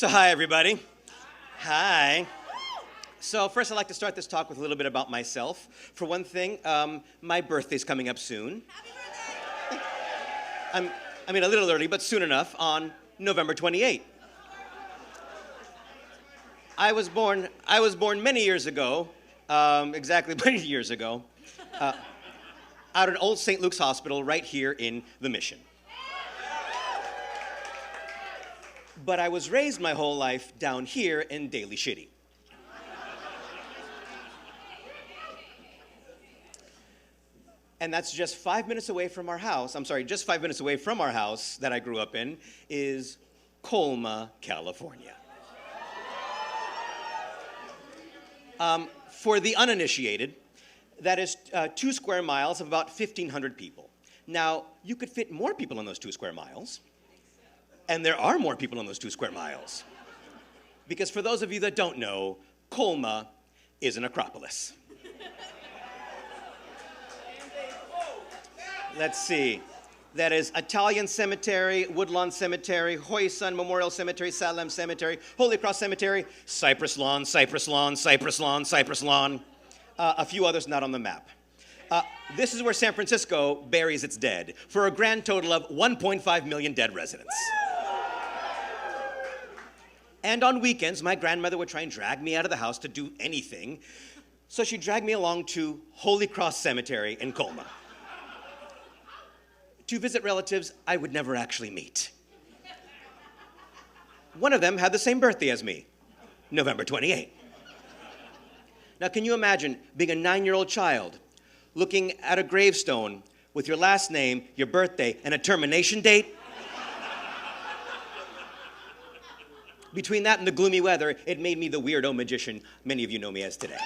So hi, everybody. Hi. So first, I'd like to start this talk with a little bit about myself. For one thing, my birthday's coming up soon. I mean, a little early, but soon enough, on November 28th. I was born many years ago, exactly many years ago, out at Old St. Luke's Hospital right here in the Mission. But I was raised my whole life down here in Daly City. And that's just 5 minutes away from our house. I'm sorry, just 5 minutes away from our house that I grew up in is Colma, California. For the uninitiated, that is 2 square miles of about 1,500 people. Now, you could fit more people in those 2 square miles. And there are more people in those 2 square miles. Because for those of you that don't know, Colma is an acropolis. Let's see. That is Italian Cemetery, Woodlawn Cemetery, Hoy Sun Memorial Cemetery, Salem Cemetery, Holy Cross Cemetery, Cypress Lawn, Cypress Lawn, Cypress Lawn, Cypress Lawn. A few others not on the map. This is where San Francisco buries its dead, for a grand total of 1.5 million dead residents. And on weekends, my grandmother would try and drag me out of the house to do anything, so she'd drag me along to Holy Cross Cemetery in Colma to visit relatives I would never actually meet. One of them had the same birthday as me, November 28th. Now, can you imagine being a 9-year-old child looking at a gravestone with your last name, your birthday, and a termination date? Between that and the gloomy weather, it made me the weirdo magician many of you know me as today.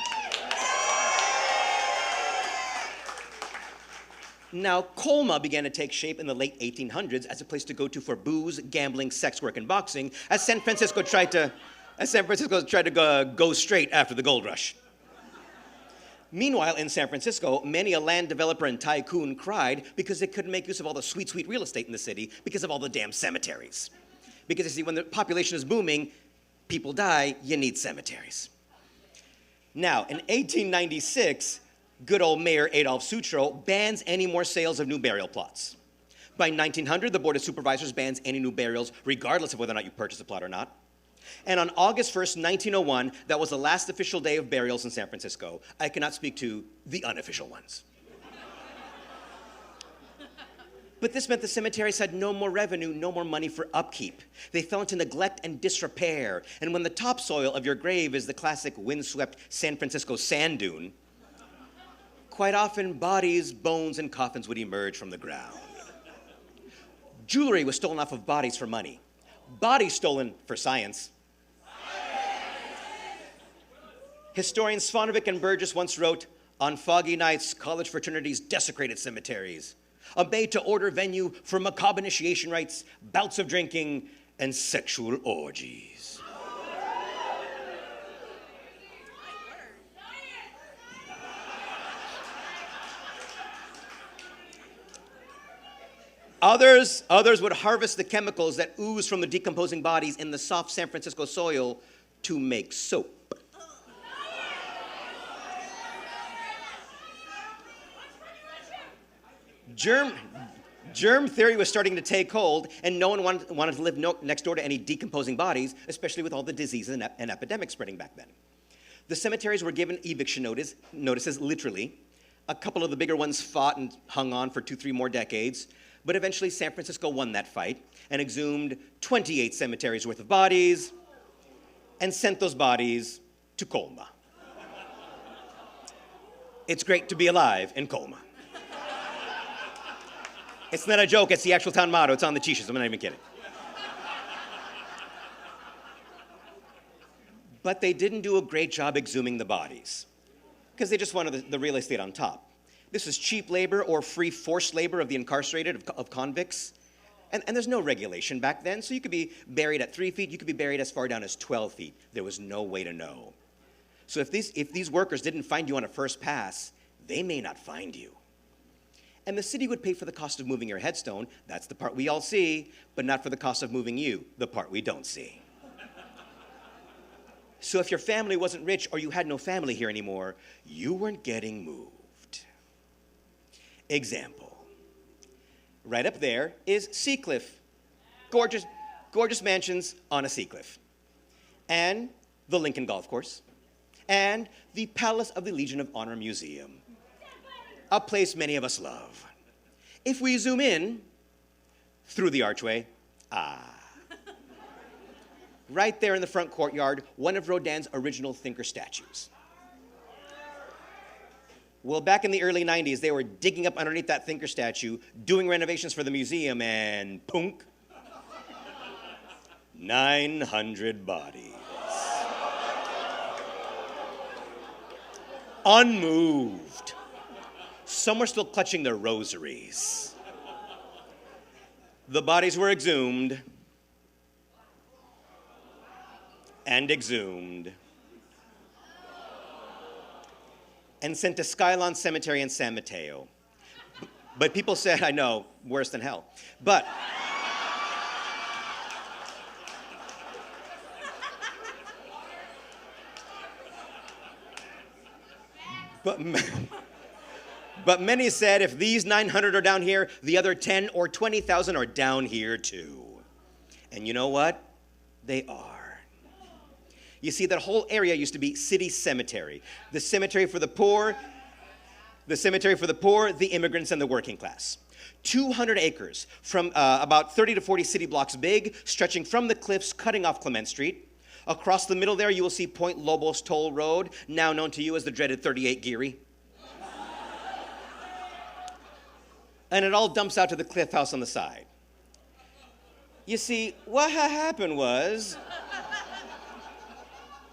Now, Colma began to take shape in the late 1800s as a place to go to for booze, gambling, sex work, and boxing, as San Francisco tried to go straight after the gold rush. Meanwhile, in San Francisco, many a land developer and tycoon cried because they couldn't make use of all the sweet, sweet real estate in the city because of all the damn cemeteries. Because you see, when the population is booming, people die, you need cemeteries. Now, in 1896, good old Mayor Adolf Sutro bans any more sales of new burial plots. By 1900, the Board of Supervisors bans any new burials, regardless of whether or not you purchase a plot or not. And on August 1st, 1901, that was the last official day of burials in San Francisco. I cannot speak to the unofficial ones. But this meant the cemeteries had no more revenue, no more money for upkeep. They fell into neglect and disrepair. And when the topsoil of your grave is the classic windswept San Francisco sand dune, quite often bodies, bones, and coffins would emerge from the ground. Jewelry was stolen off of bodies for money. Bodies stolen for science. Historians Svanovic and Burgess once wrote, "On foggy nights, college fraternities desecrated cemeteries. A made-to-order venue for macabre initiation rites, bouts of drinking, and sexual orgies." Others would harvest the chemicals that ooze from the decomposing bodies in the soft San Francisco soil to make soap. Germ theory was starting to take hold, and no one wanted to live next door to any decomposing bodies, especially with all the diseases and epidemics spreading back then. The cemeteries were given eviction notices, literally. A couple of the bigger ones fought and hung on for 2-3 more decades, but eventually San Francisco won that fight and exhumed 28 cemeteries worth of bodies and sent those bodies to Colma. It's great to be alive in Colma. It's not a joke, it's the actual town motto. It's on the t-shirts, I'm not even kidding. But they didn't do a great job exhuming the bodies because they just wanted the real estate on top. This is cheap labor or free forced labor of the incarcerated, of convicts. And there's no regulation back then, so you could be buried at 3 feet, you could be buried as far down as 12 feet. There was no way to know. So if these workers didn't find you on a first pass, they may not find you. And the city would pay for the cost of moving your headstone. That's the part we all see, but not for the cost of moving you, the part we don't see. So if your family wasn't rich or you had no family here anymore, you weren't getting moved. Example. Right up there is Seacliff. Gorgeous, gorgeous mansions on a sea cliff. And the Lincoln Golf Course. And the Palace of the Legion of Honor Museum. A place many of us love. If we zoom in through the archway, right there in the front courtyard, one of Rodin's original thinker statues. Well, back in the early 90s, they were digging up underneath that thinker statue, doing renovations for the museum, and punk, 900 bodies. Unmoved. Some were still clutching their rosaries. The bodies were exhumed and exhumed and sent to Skylawn Cemetery in San Mateo. But people said, I know, worse than hell. But many said if these 900 are down here, the other 10 or 20,000 are down here too. And you know what? They are. You see, that whole area used to be city cemetery. The cemetery for the poor, the immigrants, and the working class. 200 acres from about 30 to 40 city blocks big, stretching from the cliffs, cutting off Clement Street. Across the middle there, you will see Point Lobos Toll Road, now known to you as the dreaded 38 Geary. And it all dumps out to the Cliff House on the side. You see, what happened was,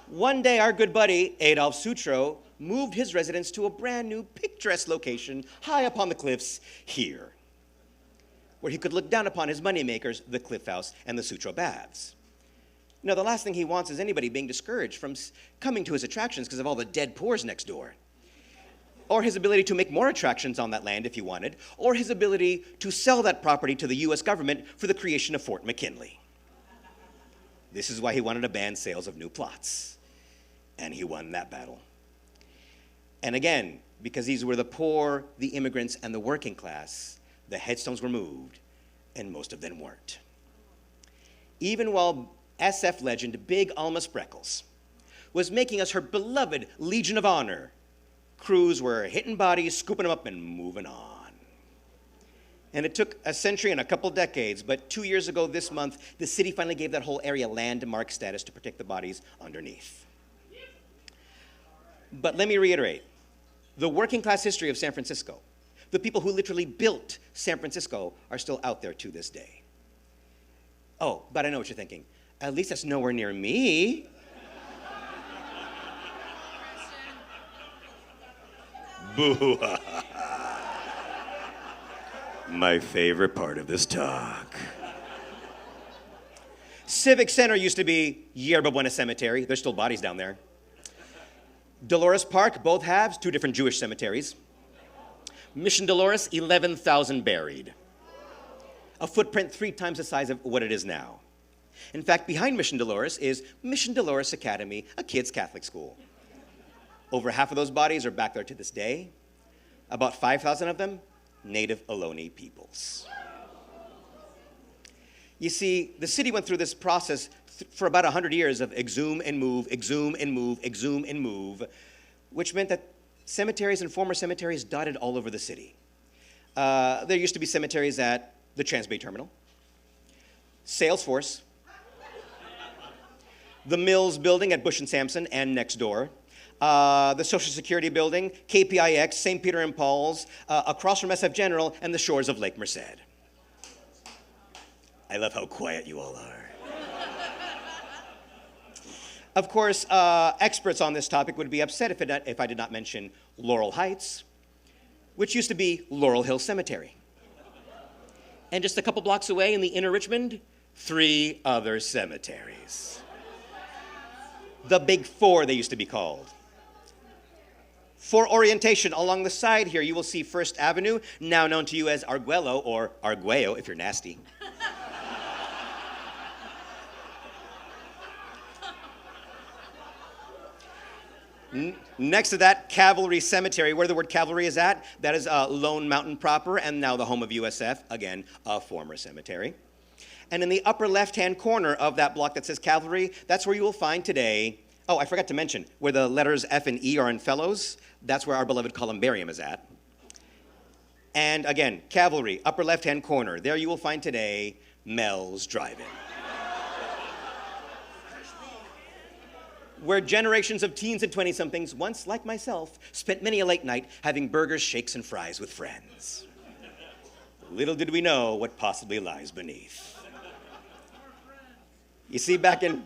one day our good buddy, Adolf Sutro, moved his residence to a brand new picturesque location high up on the cliffs here, where he could look down upon his moneymakers, the Cliff House and the Sutro Baths. Now, the last thing he wants is anybody being discouraged from coming to his attractions because of all the dead poors next door. Or his ability to make more attractions on that land if he wanted, or his ability to sell that property to the US government for the creation of Fort McKinley. This is why he wanted to ban sales of new plots. And he won that battle. And again, because these were the poor, the immigrants, and the working class, the headstones were moved, and most of them weren't. Even while SF legend Big Alma Spreckles was making us her beloved Legion of Honor, crews were hitting bodies, scooping them up, and moving on. And it took a century and a couple decades, but 2 years ago this month, the city finally gave that whole area landmark status to protect the bodies underneath. But let me reiterate, the working class history of San Francisco, the people who literally built San Francisco, are still out there to this day. Oh, but I know what you're thinking. At least that's nowhere near me. Boo. My favorite part of this talk. Civic Center used to be Yerba Buena Cemetery. There's still bodies down there. Dolores Park, both halves, 2 different Jewish cemeteries. Mission Dolores, 11,000 buried. A footprint 3 times the size of what it is now. In fact, behind Mission Dolores is Mission Dolores Academy, a kids' Catholic school. Over half of those bodies are back there to this day. About 5,000 of them, Native Ohlone peoples. You see, the city went through this process for about 100 years of exhume and move, exhume and move, exhume and move, which meant that cemeteries and former cemeteries dotted all over the city. There used to be cemeteries at the Transbay Terminal, Salesforce, the Mills Building at Bush and Sampson and next door, the Social Security Building, KPIX, St. Peter and Paul's, across from SF General, and the shores of Lake Merced. I love how quiet you all are. Of course, experts on this topic would be upset if I did not mention Laurel Heights, which used to be Laurel Hill Cemetery. And just a couple blocks away in the inner Richmond, 3 other cemeteries. The Big Four, they used to be called. For orientation, along the side here, you will see First Avenue, now known to you as Arguello, or Arguello if you're nasty. Next to that, Cavalry Cemetery, where the word cavalry is at, that is Lone Mountain proper, and now the home of USF, again, a former cemetery. And in the upper left-hand corner of that block that says Cavalry, that's where you will find today, oh, I forgot to mention, where the letters F and E are in Fellows, that's where our beloved columbarium is at. And again, Cavalry, upper left-hand corner, there you will find today Mel's Drive-In, where generations of teens and 20-somethings, once like myself, spent many a late night having burgers, shakes, and fries with friends. Little did we know what possibly lies beneath. You see, back in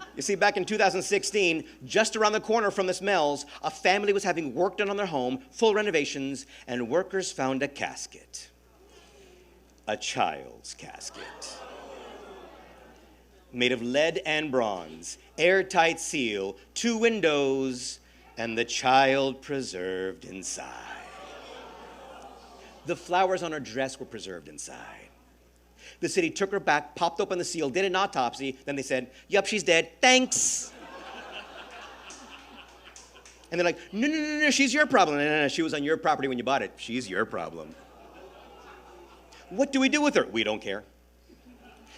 2016, just around the corner from this Mel's, a family was having work done on their home, full renovations, and workers found a casket. A child's casket. Made of lead and bronze, airtight seal, 2 windows, and the child preserved inside. The flowers on her dress were preserved inside. The city took her back, popped open the seal, did an autopsy, then they said, "Yup, she's dead, thanks." And they're like, no, she's your problem. No, she was on your property when you bought it. She's your problem. What do we do with her? We don't care.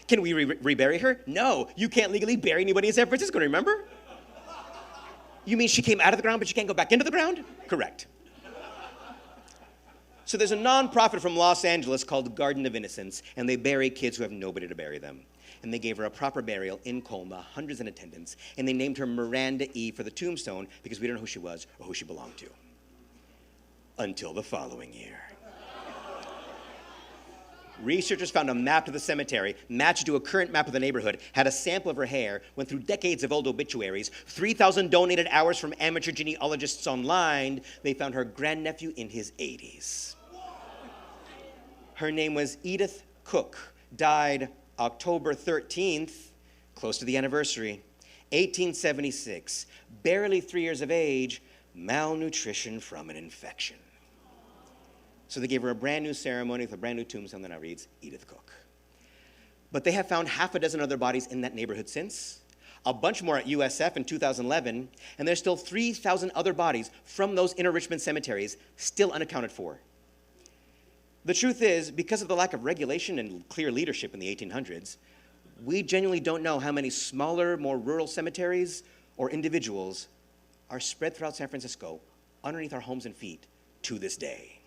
Can we rebury her? No, you can't legally bury anybody in San Francisco, remember? You mean she came out of the ground, but she can't go back into the ground? Correct. So there's a nonprofit from Los Angeles called Garden of Innocence, and they bury kids who have nobody to bury them. And they gave her a proper burial in Colma, hundreds in attendance, and they named her Miranda E. for the tombstone because we don't know who she was or who she belonged to. Until the following year. Researchers found a map to the cemetery, matched to a current map of the neighborhood, had a sample of her hair, went through decades of old obituaries, 3,000 donated hours from amateur genealogists online. They found her grandnephew in his 80s. Her name was Edith Cook, died October 13th, close to the anniversary, 1876, barely 3 years of age, malnutrition from an infection. So they gave her a brand new ceremony with a brand new tombstone that now reads Edith Cook. But they have found half a dozen other bodies in that neighborhood since, a bunch more at USF in 2011, and there's still 3,000 other bodies from those inner Richmond cemeteries still unaccounted for. The truth is, because of the lack of regulation and clear leadership in the 1800s, we genuinely don't know how many smaller, more rural cemeteries or individuals are spread throughout San Francisco underneath our homes and feet to this day.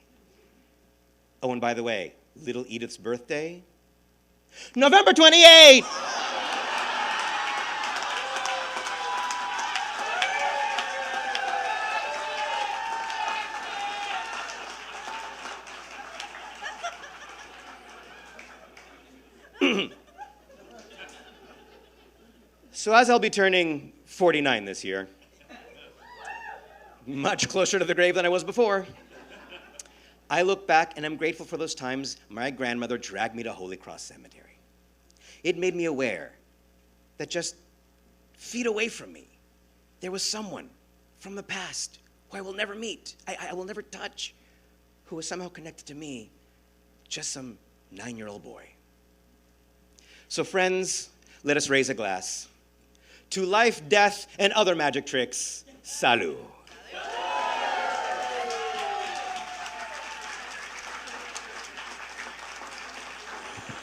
Oh, and by the way, little Edith's birthday, November 28th! So as I'll be turning 49 this year, much closer to the grave than I was before, I look back and I'm grateful for those times my grandmother dragged me to Holy Cross Cemetery. It made me aware that just feet away from me, there was someone from the past who I will never meet, I will never touch, who was somehow connected to me, just some 9-year-old boy. So friends, let us raise a glass to life, death, and other magic tricks. Salud.